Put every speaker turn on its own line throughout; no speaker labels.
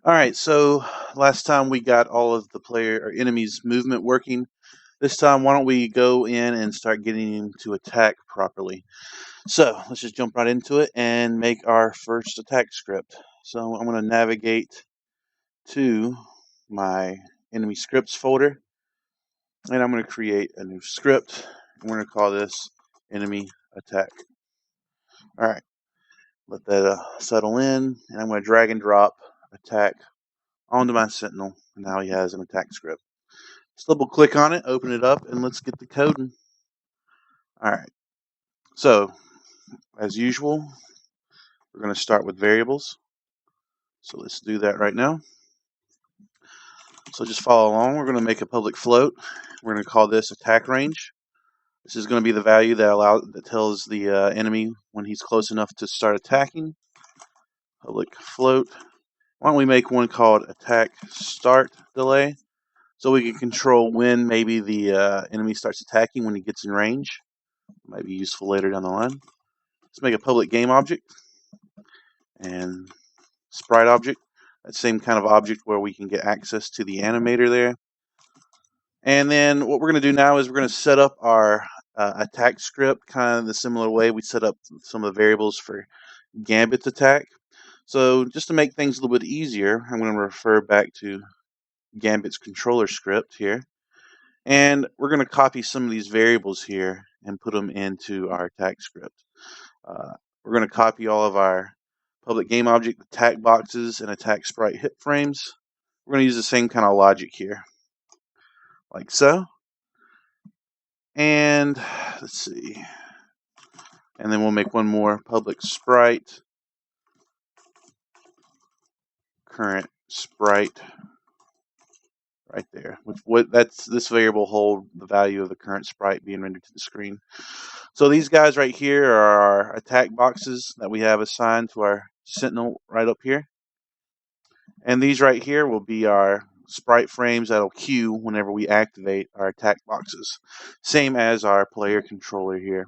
Alright, so last time we got all of the player or enemy's movement working. This time, why don't we go in and start getting him to attack properly. So let's just jump right into it and make our first attack script. So I'm going to navigate to my enemy scripts folder, and I'm going to create a new script. We're going to call this enemy attack. Alright, let that settle in, and I'm going to drag and drop attack onto my sentinel. Now he has an attack script. Just double click on it, open it up, and let's get the coding. Alright, so as usual, we're going to start with variables. So let's do that right now. So just follow along. We're going to make a public float. We're going to call this attack range. This is going to be the value that tells the enemy when he's close enough to start attacking. Public float. Why don't we make one called attack start delay, so we can control when maybe the enemy starts attacking when he gets in range. Might be useful later down the line. Let's make a public game object and sprite object. That same kind of object where we can get access to the animator there. And then what we're going to do now is we're going to set up our attack script kind of the similar way we set up some of the variables for Gambit's attack. So just to make things a little bit easier, I'm going to refer back to Gambit's controller script here. And we're going to copy some of these variables here and put them into our attack script. We're going to copy all of our public game object attack boxes and attack sprite hit frames. We're going to use the same kind of logic here, like so. And let's see. And then we'll make one more public sprite, current sprite, right there. This variable hold the value of the current sprite being rendered to the screen. So these guys right here are our attack boxes that we have assigned to our sentinel right up here. And these right here will be our sprite frames that'll queue whenever we activate our attack boxes. Same as our player controller here.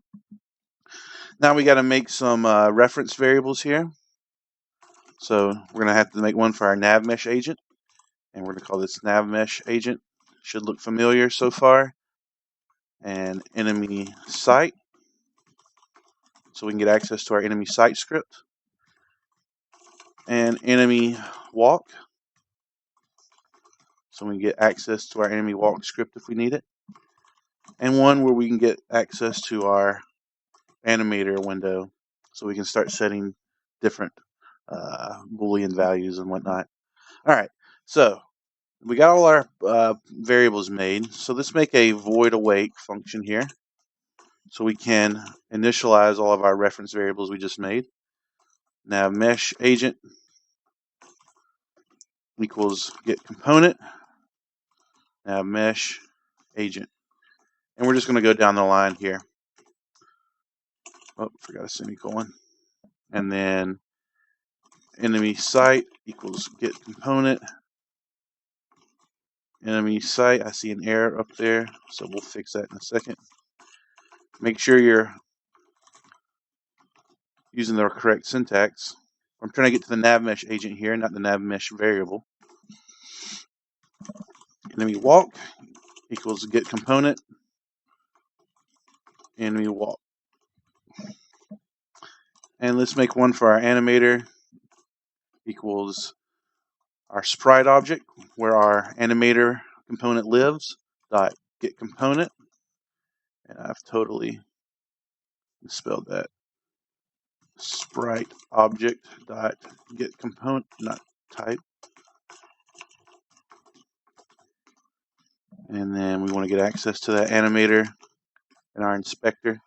Now we got to make some reference variables here. So we're going to have to make one for our navmesh agent. And we're going to call this navmesh agent. Should look familiar so far. And enemy site. So we can get access to our enemy site script. And enemy walk. So we can get access to our enemy walk script if we need it. And one where we can get access to our animator window so we can start setting different Boolean values and whatnot. All right, so we got all our variables made. So let's make a void awake function here so we can initialize all of our reference variables we just made. Now mesh agent equals get component. Now mesh agent. And we're just going to go down the line here. Oh, forgot a semicolon. And then enemy site equals get component. Enemy site, I see an error up there, so we'll fix that in a second. Make sure you're using the correct syntax. I'm trying to get to the navmesh agent here, not the navmesh variable. Enemy walk equals get component. Enemy walk. And let's make one for our animator equals our sprite object where our animator component lives dot get component. And I've totally misspelled that. Sprite object dot get component, not type. And then we want to get access to that animator in our inspector.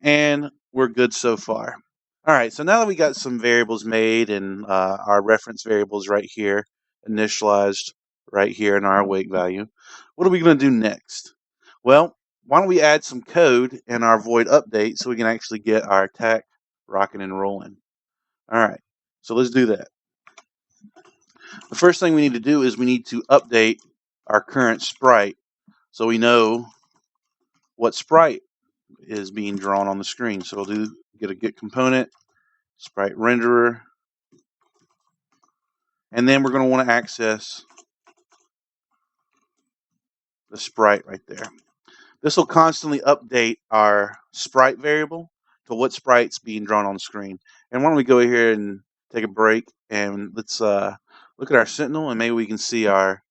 And we're good so far. All right, so now that we got some variables made and our reference variables right here, initialized right here in our awake value, what are we going to do next? Well, why don't we add some code in our void update so we can actually get our attack rocking and rolling. All right, so let's do that. The first thing we need to do is we need to update our current sprite so we know what sprite is being drawn on the screen. So we'll get a get component, sprite renderer, And then we're going to want to access the sprite right there. This will constantly update our sprite variable to what sprite's being drawn on the screen. And why don't we go here and take a break, and let's look at our Sentinel, and maybe we can see our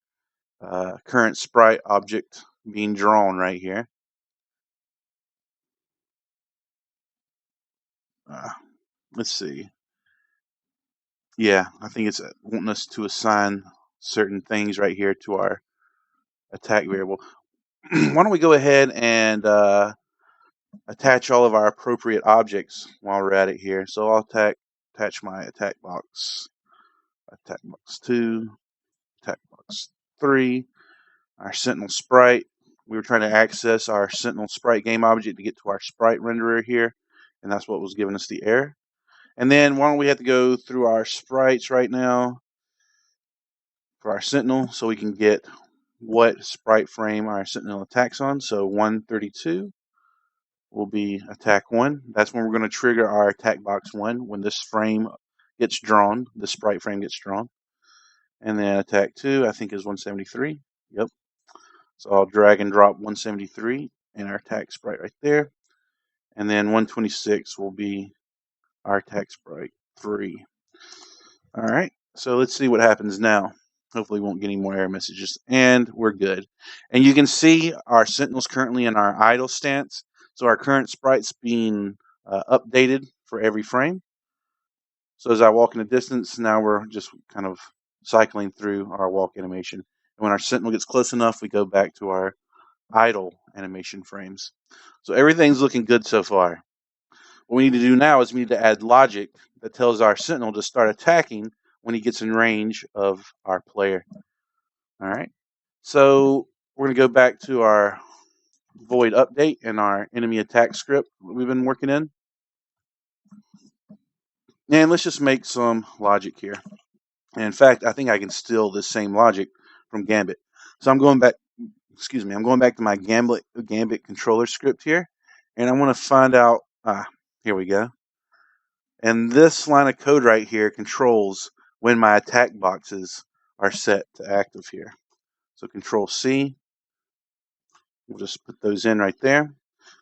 current sprite object being drawn right here. Let's see. Yeah, I think it's wanting us to assign certain things right here to our attack variable. Why don't we go ahead and attach all of our appropriate objects while we're at it here. So I'll attach my attack box 2, attack box 3, our Sentinel sprite. We were trying to access our Sentinel sprite game object to get to our sprite renderer here, and that's what was giving us the error. And then why don't we have to go through our sprites right now for our Sentinel so we can get what sprite frame our Sentinel attacks on. So 132 will be attack 1. That's when we're going to trigger our attack box 1 when this frame gets drawn, the sprite frame gets drawn. And then attack 2, I think, is 173. Yep. So I'll drag and drop 173 in our attack sprite right there. And then 126 will be our attack sprite 3. All right. So let's see what happens now. Hopefully we won't get any more error messages. And we're good. And you can see our Sentinel's currently in our idle stance. So our current sprite's being updated for every frame. So as I walk in the distance, now we're just kind of cycling through our walk animation. And when our Sentinel gets close enough, we go back to our idle animation frames. So everything's looking good so far. What we need to do now is we need to add logic that tells our Sentinel to start attacking when he gets in range of our player. All right. So we're going to go back to our void update and our enemy attack script we've been working in. And let's just make some logic here. And in fact, I think I can steal this same logic from Gambit. So I'm going back, I'm going back to my Gambit controller script here. And I want to find out, here we go. And this line of code right here controls when my attack boxes are set to active here. So Control C, we'll just put those in right there.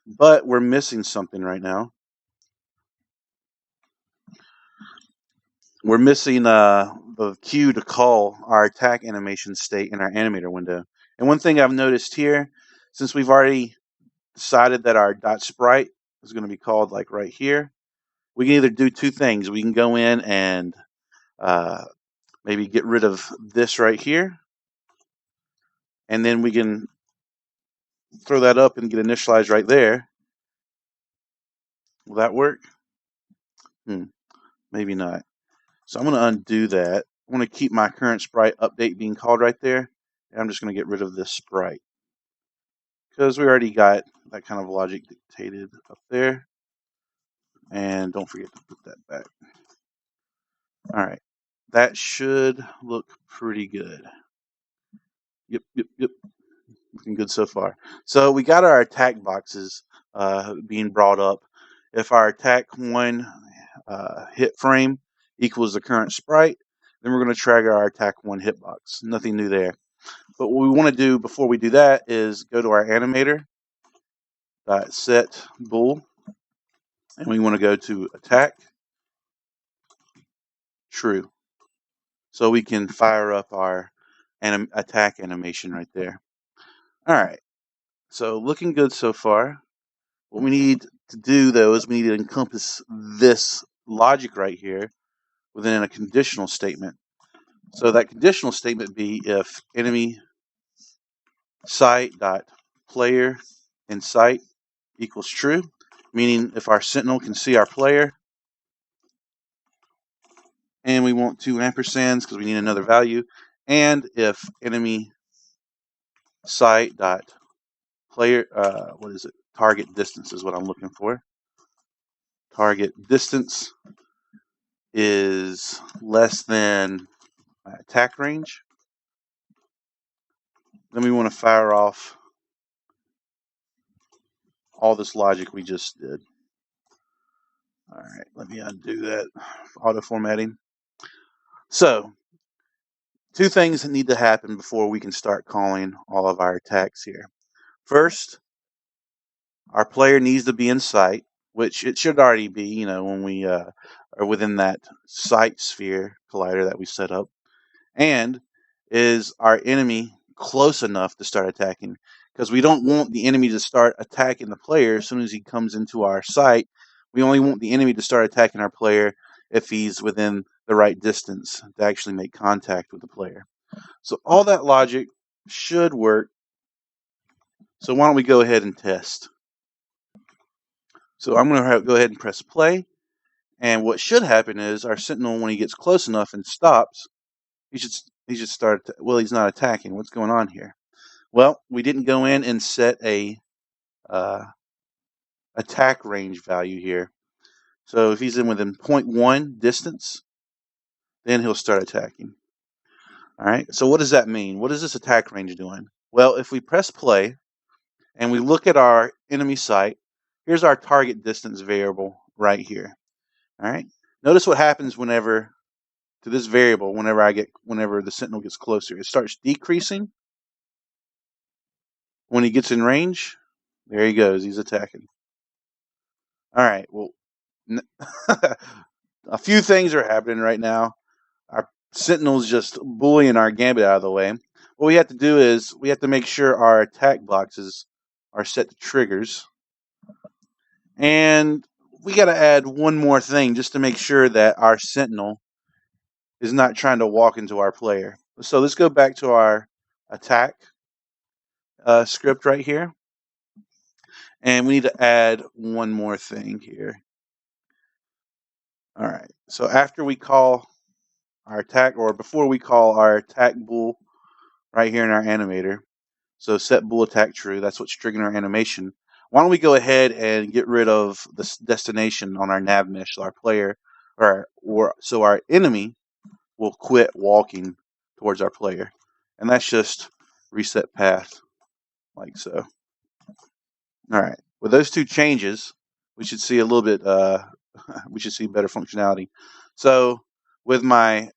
But we're missing something right now. We're missing the cue to call our attack animation state in our animator window. And one thing I've noticed here, since we've already decided that our .sprite is going to be called like right here, we can either do two things. We can go in and maybe get rid of this right here, and then we can throw that up and get initialized right there. Will that work? Maybe not. So I'm going to undo that. I want to keep my current sprite update being called right there, and I'm just going to get rid of this sprite because we already got that kind of logic dictated up there. And don't forget to put that back. All right. That should look pretty good. Yep. Looking good so far. So we got our attack boxes being brought up. If our attack 1 hit frame equals the current sprite, then we're going to trigger our attack 1 hitbox. Nothing new there. But what we want to do before we do that is go to our animator, set bool, and we want to go to attack true. So we can fire up our attack animation right there. All right. So looking good so far. What we need to do, though, is we need to encompass this logic right here within a conditional statement. So that conditional statement be if enemy site.player in site equals true, meaning if our Sentinel can see our player, and we want 2 ampersands because we need another value, and if enemy site.player, target distance is what I'm looking for. Target distance is less than attack range. Then we want to fire off all this logic we just did. All right, let me undo that auto formatting. So two things that need to happen before we can start calling all of our attacks here. First, our player needs to be in sight, which it should already be, when we are within that sight sphere collider that we set up. And is our enemy close enough to start attacking? Because we don't want the enemy to start attacking the player as soon as he comes into our sight. We only want the enemy to start attacking our player if he's within the right distance to actually make contact with the player. So all that logic should work. So why don't we go ahead and test? So I'm going to go ahead and press play. And what should happen is our sentinel, when he gets close enough and stops, he should start. Well, he's not attacking. What's going on here? Well, we didn't go in and set a attack range value here. So if he's in within 0.1 distance, then he'll start attacking. All right. So what does that mean? What is this attack range doing? Well, if we press play and we look at our enemy site, here's our target distance variable right here. All right. Notice what happens whenever to this variable whenever the sentinel gets closer. It starts decreasing. When he gets in range, there he goes. He's attacking. All right. Well, a few things are happening right now. Our sentinel's just bullying our gambit out of the way. What we have to do is we have to make sure our attack boxes are set to triggers. And we got to add one more thing just to make sure that our sentinel is not trying to walk into our player. So let's go back to our attack script right here. And we need to add one more thing here. All right. So after we call our attack, or before we call our attack bool right here in our animator, so set bool attack true, that's what's triggering our animation. Why don't we go ahead and get rid of the destination on our nav mesh, so our player, so our enemy will quit walking towards our player. And that's just reset path, like so. All right. With those two changes, we should see a little bit, we should see better functionality. So with my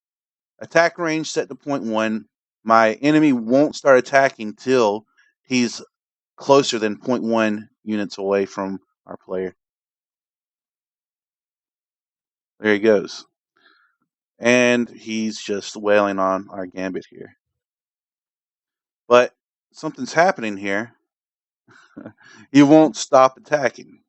attack range set to 0.1, my enemy won't start attacking till he's closer than 0.1 units away from our player. There he goes. And he's just wailing on our gambit here. But something's happening here. He won't stop attacking.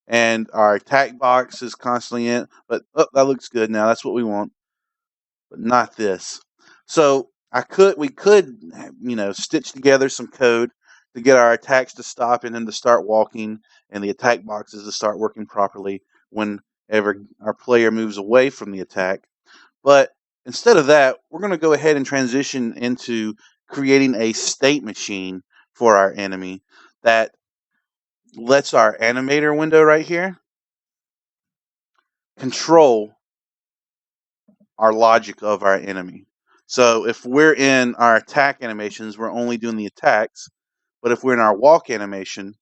And our attack box is constantly in, but that looks good now. That's what we want, but not this. So we could, stitch together some code to get our attacks to stop and then to start walking, and the attack boxes to start working properly whenever our player moves away from the attack. But instead of that, we're going to go ahead and transition into creating a state machine for our enemy that lets our animator window right here control our logic of our enemy. So if we're in our attack animations, we're only doing the attacks. But if we're in our walk animation,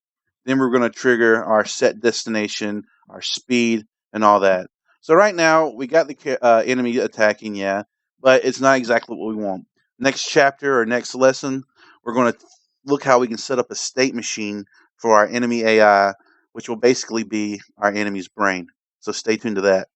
then we're going to trigger our set destination, our speed, and all that. So right now, we got the enemy attacking, yeah, but it's not exactly what we want. Next chapter or next lesson, we're going to look how we can set up a state machine for our enemy AI, which will basically be our enemy's brain. So stay tuned to that.